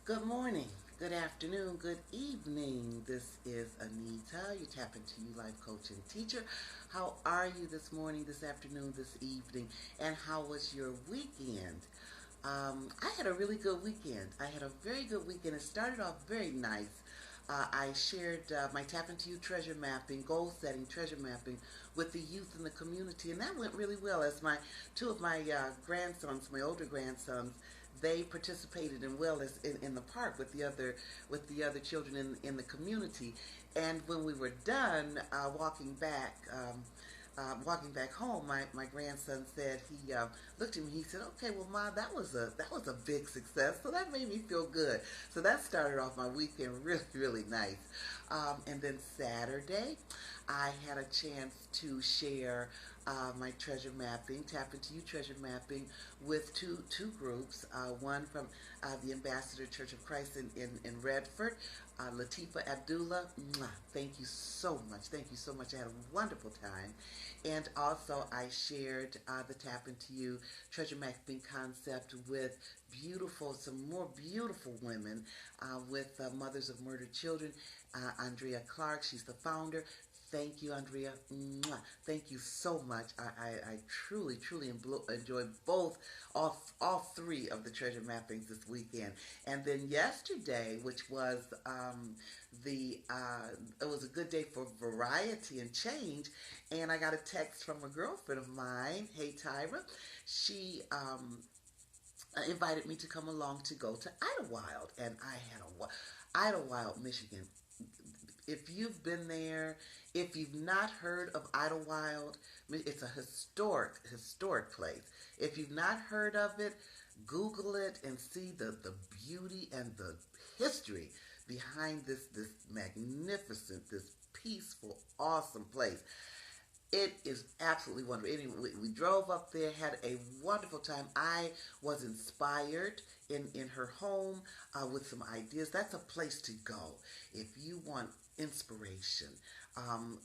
Good morning, good afternoon, good evening. This is Anita, your TAPN2U life coach and teacher. How are you this morning, this afternoon, this evening, and how was your weekend? I had a really good weekend. I had a very good weekend. It started off very nice. I shared my Tap Into You treasure mapping, goal setting treasure mapping with the youth in the community, and that went really well. As my two of my grandsons, my older grandsons, they participated in in the park with the other children in the community. And when we were done walking back home, my grandson said looked at me. He said, "Okay, well, Ma, that was a big success." So that made me feel good. So that started off my weekend really nice. And then Saturday, I had a chance to share my treasure mapping, Tap Into You treasure mapping, with two groups. One from the Ambassador Church of Christ in Redford, Latifa Abdullah. Mwah, thank you so much. Thank you so much. I had a wonderful time. And also, I shared the Tap Into You treasure mapping concept with some more beautiful women, with Mothers of Murdered Children. Andrea Clark, she's the founder. Thank you, Andrea. Mwah. Thank you so much. I truly enjoyed all three of the treasure mappings this weekend. And then yesterday, which was it was a good day for variety and change. And I got a text from a girlfriend of mine. Hey, Tyra. She invited me to come along to go to Idlewild, and I had Idlewild, Michigan. If you've been there, if you've not heard of Idlewild, it's a historic place. If you've not heard of it, Google it and see the beauty and the history behind this magnificent, this peaceful, awesome place. It is absolutely wonderful. Anyway, we drove up there, had a wonderful time. I was inspired in her home with some ideas. That's a place to go if you want inspiration,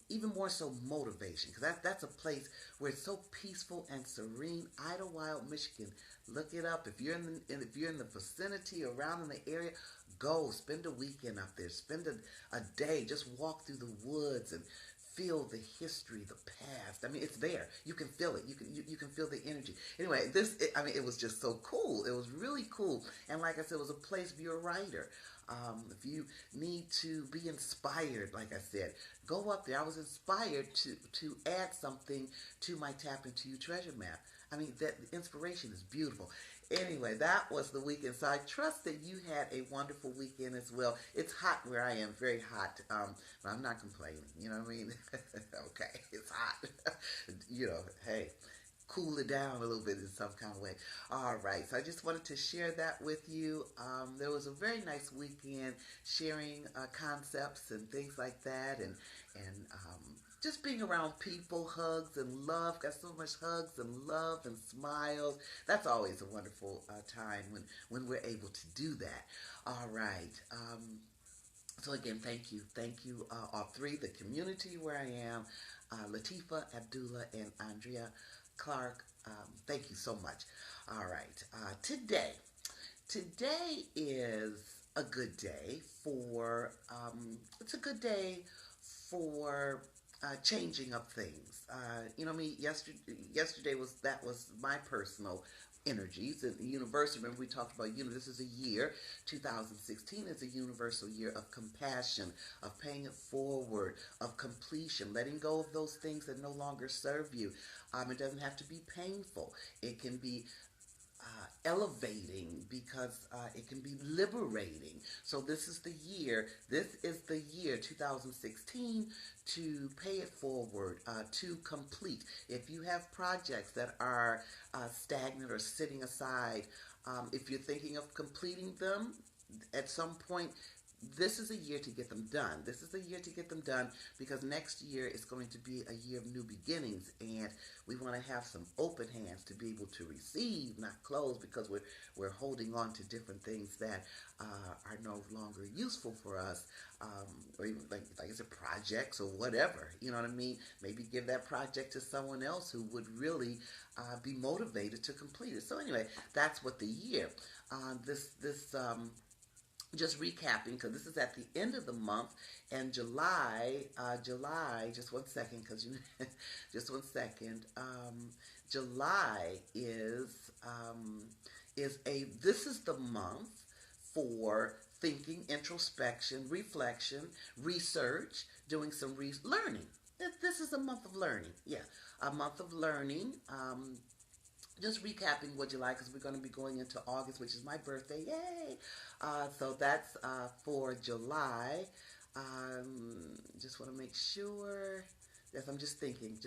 even more so motivation, because that's a place where it's so peaceful and serene. Idlewild, Michigan. Look it up. If you're in the vicinity, around in the area, go spend a weekend up there. Spend a day. Just walk through the woods and feel the history, the past. I mean, it's there. You can feel it. You can feel the energy. Anyway, it was just so cool. It was really cool. And like I said, it was a place if you're a writer. If you need to be inspired, like I said, go up there. I was inspired to add something to my Tap Into You treasure map. I mean, that inspiration is beautiful. Anyway, that was the weekend. So I trust that you had a wonderful weekend as well. It's hot where I am, very hot. But I'm not complaining. You know what I mean? Okay, it's hot. Hey, cool it down a little bit in some kind of way. All right, so I just wanted to share that with you. There was a very nice weekend sharing concepts and things like that, and just being around people, hugs and love. Got so much hugs and love and smiles. That's always a wonderful time when we're able to do that. All right. So again, thank you, all three, the community where I am, Latifa, Abdullah, and Andrea Clark. Thank you so much. All right, today is a good day for. It's a good day for changing up things. Me. Yesterday was my personal energies and the universal. Remember, we talked about this is a year. 2016 is a universal year of compassion, of paying it forward, of completion, letting go of those things that no longer serve you. It doesn't have to be painful. It can be elevating because it can be liberating. So this is the year 2016 to pay it forward, to complete. If you have projects that are stagnant or sitting aside, if you're thinking of completing them at some point, this is a year to get them done. This is a year to get them done because next year is going to be a year of new beginnings, and we want to have some open hands to be able to receive, not close, because we're holding on to different things that are no longer useful for us, or even like I said, projects or whatever. You know what I mean? Maybe give that project to someone else who would really be motivated to complete it. So anyway, that's what the year. This just recapping because this is at the end of the month, and July. Just one second, because just one second. July is a this is the month for thinking, introspection, reflection, research, doing some learning. This is a month of learning. Yeah, a month of learning. Just recapping what July, because we're going to be going into August, which is my birthday. Yay! So that's for July. Just want to make sure. Yes, I'm just thinking,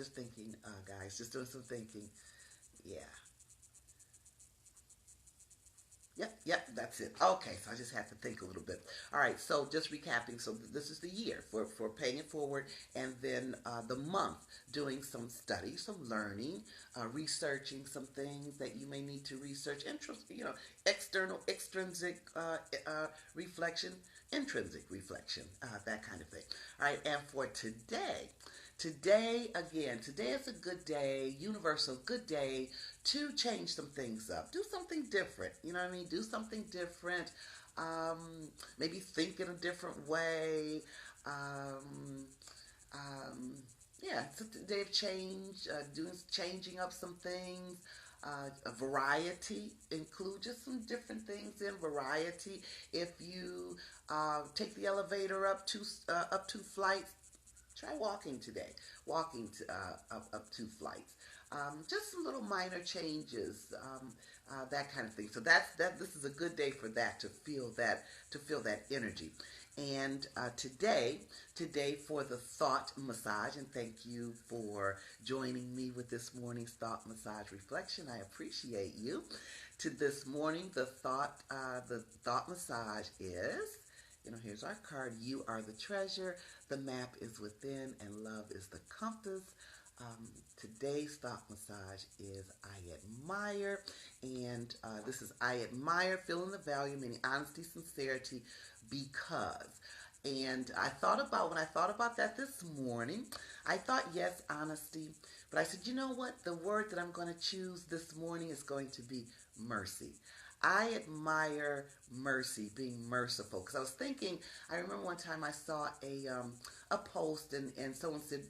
guys, just doing some thinking. Yeah. Yep, that's it. Okay, so I just have to think a little bit. All right, so just recapping. So this is the year for paying it forward, and then the month doing some study, some learning, researching some things that you may need to research. External, extrinsic reflection, intrinsic reflection, that kind of thing. All right, and for today. Today is a good day, universal good day to change some things up. Do something different. You know what I mean? Do something different. Maybe think in a different way. Um, yeah, it's a day of change, changing up some things. A variety, include just some different things in variety. If you take the elevator up two flights, try walking today. Walking up two flights. Just some little minor changes, that kind of thing. So that. This is a good day for that, to feel that energy. And today for the thought massage, and thank you for joining me with this morning's thought massage reflection. I appreciate you. To this morning, the thought massage is. Here's our card. You are the treasure. The map is within, and love is the compass. Today's thought massage is I admire, and this is I admire, feeling the value, meaning honesty, sincerity, because. And when I thought about that this morning, I thought, yes, honesty, but I said, you know what? The word that I'm going to choose this morning is going to be mercy. I admire mercy, being merciful. Because I remember one time I saw a post, and someone said,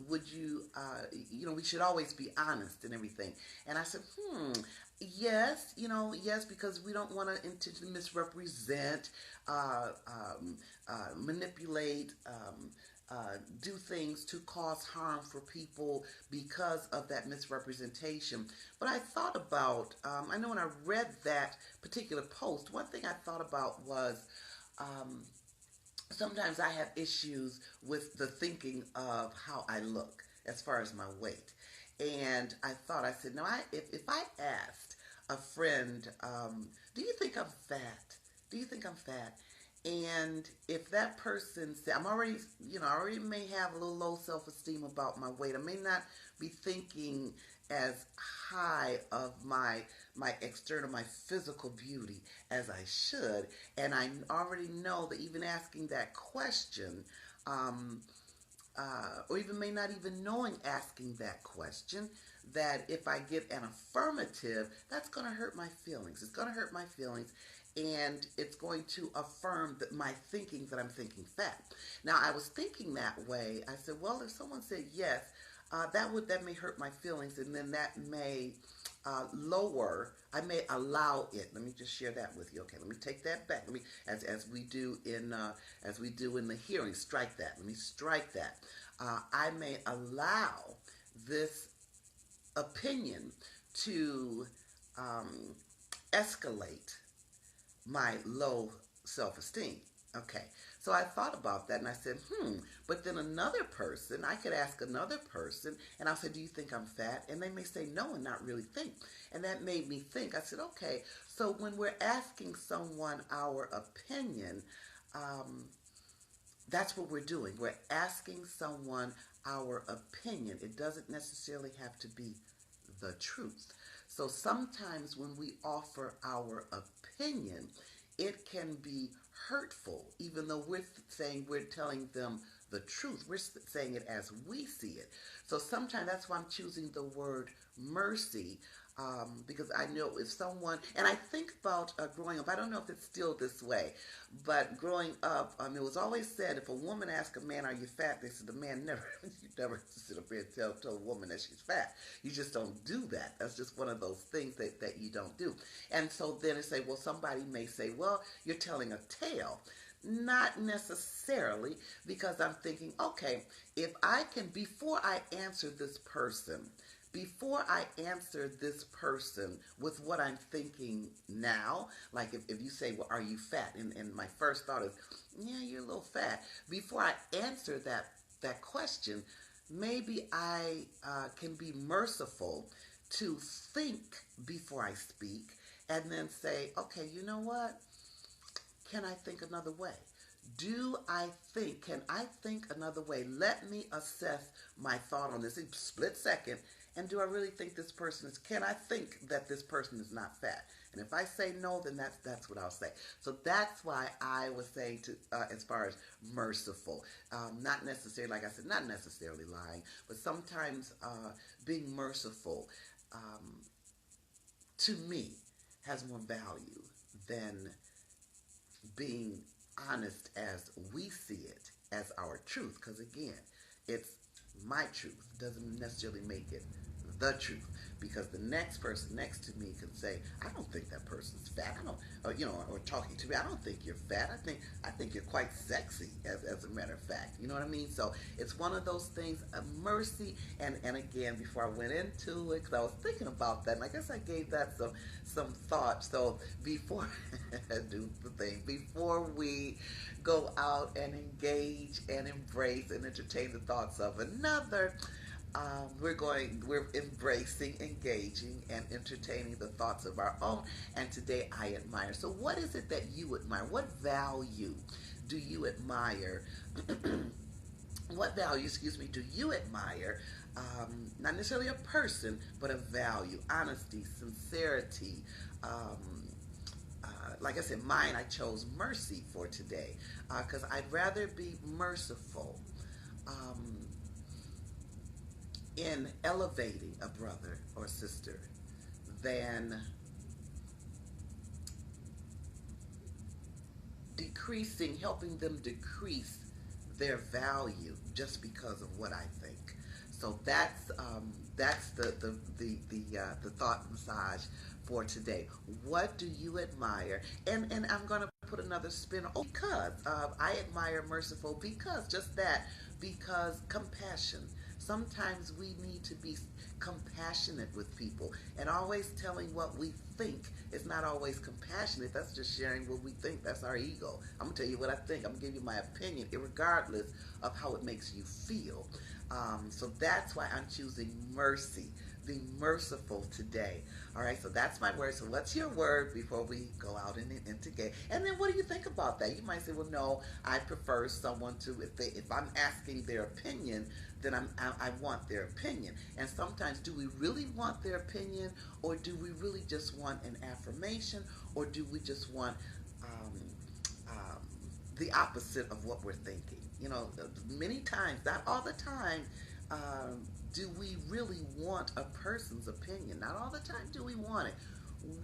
we should always be honest and everything. And I said, yes, yes, because we don't want to intentionally misrepresent, manipulate, do things to cause harm for people because of that misrepresentation. But I thought about, I know when I read that particular post, one thing I thought about was, sometimes I have issues with the thinking of how I look as far as my weight. And I said, no, if I asked a friend, do you think I'm fat? Do you think I'm fat? And if that person said, I already may have a little low self-esteem about my weight. I may not be thinking as high of my external, my physical beauty as I should. And I already know that even asking that question, or even may not even knowing asking that question, that if I get an affirmative, that's going to hurt my feelings. It's going to hurt my feelings, and it's going to affirm that my thinking that I'm thinking fat. Now, I was thinking that way. I said, well, if someone said yes, that may hurt my feelings, and then that may I may allow it. Let me just share that with you. Okay, let me take that back. Let me, as we do in the hearing, strike that. Let me strike that. I may allow this opinion to escalate my low self-esteem. Okay, so I thought about that and I said, but then I could ask another person and I'll say, do you think I'm fat? And they may say no and not really think. And that made me think. I said, okay, so when we're asking someone our opinion, that's what we're doing. We're asking someone our opinion. It doesn't necessarily have to be the truth. So sometimes when we offer our opinion, it can be hurtful, even though we're telling them the truth. We're saying it as we see it. So sometimes that's why I'm choosing the word mercy, Because I know if someone, and I think about growing up, I don't know if it's still this way, but growing up, it was always said if a woman asks a man, "Are you fat?" They said the man never, you never sit up here and tell a woman that she's fat. You just don't do that. That's just one of those things that you don't do. And so then they say, well, somebody may say, well, you're telling a tale. Not necessarily, because I'm thinking, okay, if I can, before I answer this person with what I'm thinking now, like if you say, well, are you fat? And my first thought is, yeah, you're a little fat. Before I answer that question, maybe I can be merciful to think before I speak and then say, okay, you know what? Can I think another way? Can I think another way? Let me assess my thought on this in a split second. And do I really think can I think that this person is not fat? And if I say no, then that's what I'll say. So that's why I was saying as far as merciful, not necessarily, like I said, not necessarily lying, but sometimes being merciful, to me, has more value than being honest as we see it as our truth. Because again, it's my truth. Doesn't necessarily make it the truth. Because the next person next to me can say, I don't think that person's fat. I don't, or talking to me, I don't think you're fat. I think you're quite sexy, as a matter of fact. You know what I mean? So it's one of those things, mercy. And again, before I went into it, because I was thinking about that, and I guess I gave that some thought. So before I do the thing, before we go out and engage and embrace and entertain the thoughts of another, we're embracing, engaging, and entertaining the thoughts of our own. And today I admire. So, what is it that you admire? What value do you admire? What value, excuse me, do you admire? Not necessarily a person, but a value, honesty, sincerity. Like I said, mine, I chose mercy for today because I'd rather be merciful. Um, in elevating a brother or sister than helping them decrease their value just because of what I think. So that's the thought massage for today. What do you admire? And I'm gonna put another spin on because I admire merciful because just that because compassion. Sometimes we need to be compassionate with people and always telling what we think is not always compassionate. That's just sharing what we think. That's our ego. I'm gonna tell you what I think. I'm gonna give you my opinion regardless of how it makes you feel. So that's why I'm choosing mercy. Be merciful today. All right, so that's my word. So what's your word before we go out into gay? And then what do you think about that? You might say, well, no, I prefer someone to, if I'm asking their opinion, then I want their opinion. And sometimes do we really want their opinion, or do we really just want an affirmation, or do we just want um, um, the opposite of what we're thinking? Many times, not all the time, do we really want a person's opinion? Not all the time do we want it.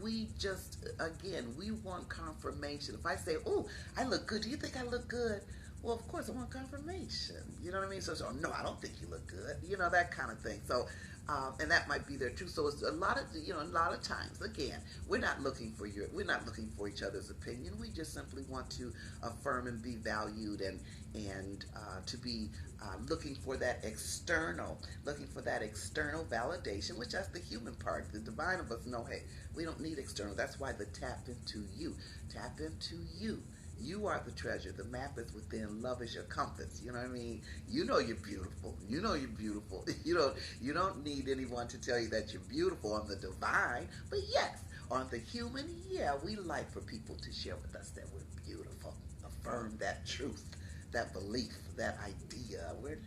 We just, again, we want confirmation. If I say, oh, I look good, do you think I look good? Well, of course, I want confirmation. You know what I mean? So no, I don't think you look good. That kind of thing. So, and that might be there too. So it's a lot of times, again, we're not looking for each other's opinion. We just simply want to affirm and be valued and to be looking for that external validation, which that's the human part. The divine of us know, hey, we don't need external. That's why the tap into you. Tap into you. You are the treasure. The map is within. Love is your compass. You know what I mean? You know you're beautiful. You know you're beautiful. You don't need anyone to tell you that you're beautiful on the divine. But yes, on the human, yeah, we like for people to share with us that we're beautiful. Affirm that truth, that belief, that idea. We're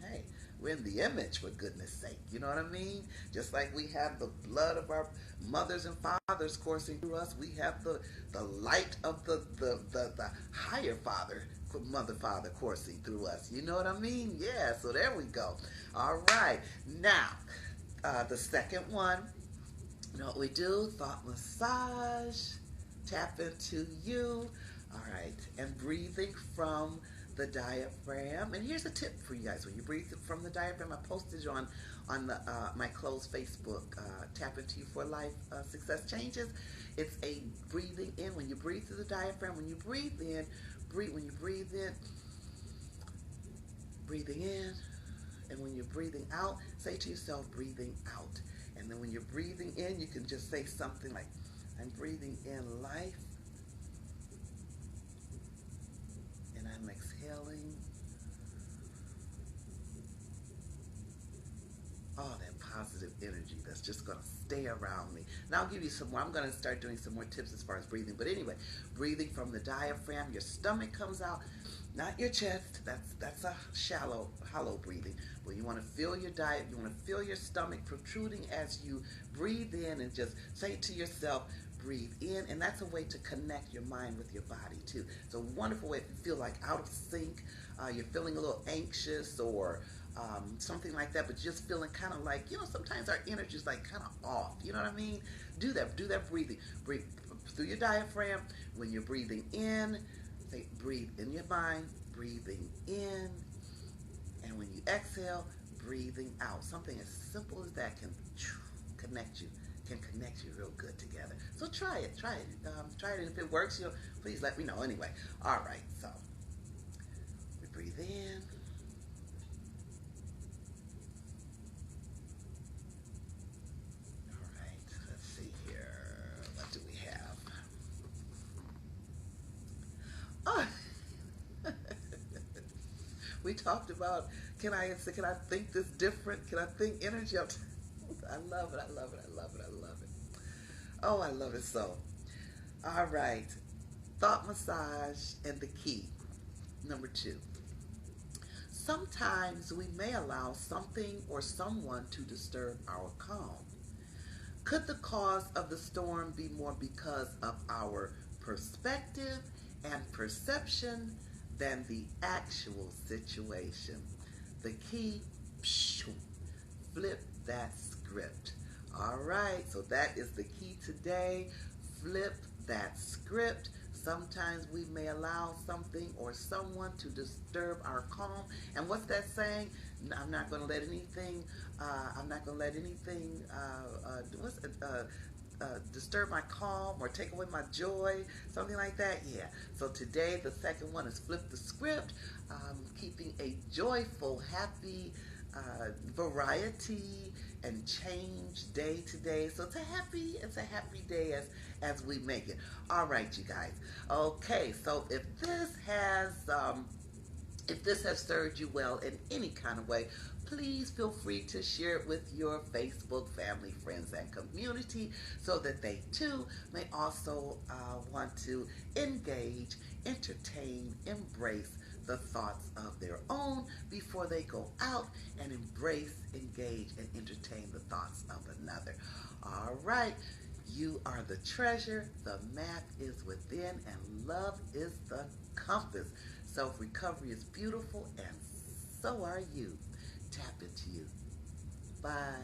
in the image, for goodness sake. You know what I mean? Just like we have the blood of our mothers and fathers coursing through us, we have the light of the higher mother, father coursing through us. You know what I mean? Yeah, so there we go. All right. Now, the second one You know what we do? Thought massage, tap into you. All right, and breathing from the diaphragm. And here's a tip for you guys: when you breathe from the diaphragm, I posted it on the my closed Facebook. Tap into you for life success changes. It's a breathing in when you breathe through the diaphragm. When you breathe in, breathe when you breathe in, breathing in, and when you're breathing out, say to yourself, breathing out. And then when you're breathing in, you can just say something like, I'm breathing in life, and I'm exhaling all that positive energy that's just going to stay around me. And I'll give you some more. I'm going to start doing some more tips as far as breathing. But anyway, breathing from the diaphragm, your stomach comes out, not your chest. That's a shallow, hollow breathing. But you want to feel your diet. You want to feel your stomach protruding as you breathe in, and just say to yourself, breathe in. And that's a way to connect your mind with your body too. It's a wonderful way if you feel like out of sync, you're feeling a little anxious or something like that, but just feeling kind of like, sometimes our energy is like kind of off. You know what I mean? Do that breathing. Breathe through your diaphragm. When you're breathing in, say, breathe in your mind, breathing in. And when you exhale, breathing out. Something as simple as that can connect you, real good together. So try it. Try it. And if it works, please let me know. Anyway, all right. So we breathe in. All right. Let's see here. What do we have? Oh. We talked about, can I think this different? Can I think energy? I love it. I love it. I love it. I love it. Oh, I love it so. All right. Thought massage and the key. Number 2. Sometimes we may allow something or someone to disturb our calm. Could the cause of the storm be more because of our perspective and perception than the actual situation? The key, flip that script. All right, so that is the key today. Flip that script. Sometimes we may allow something or someone to disturb our calm. And what's that saying? I'm not going to let anything. Disturb my calm or take away my joy, something like that. Yeah. So today, the second one is flip the script, keeping a joyful, happy variety and change day to day. So it's a happy day as we make it. All right, you guys. Okay, so if this has served you well in any kind of way, please feel free to share it with your Facebook family, friends, and community so that they too may also want to engage, entertain, embrace the thoughts of their own before they go out and embrace, engage, and entertain the thoughts of another. All right. You are the treasure, the map is within, and love is the compass. Self-recovery is beautiful, and so are you. Tap into you. Bye.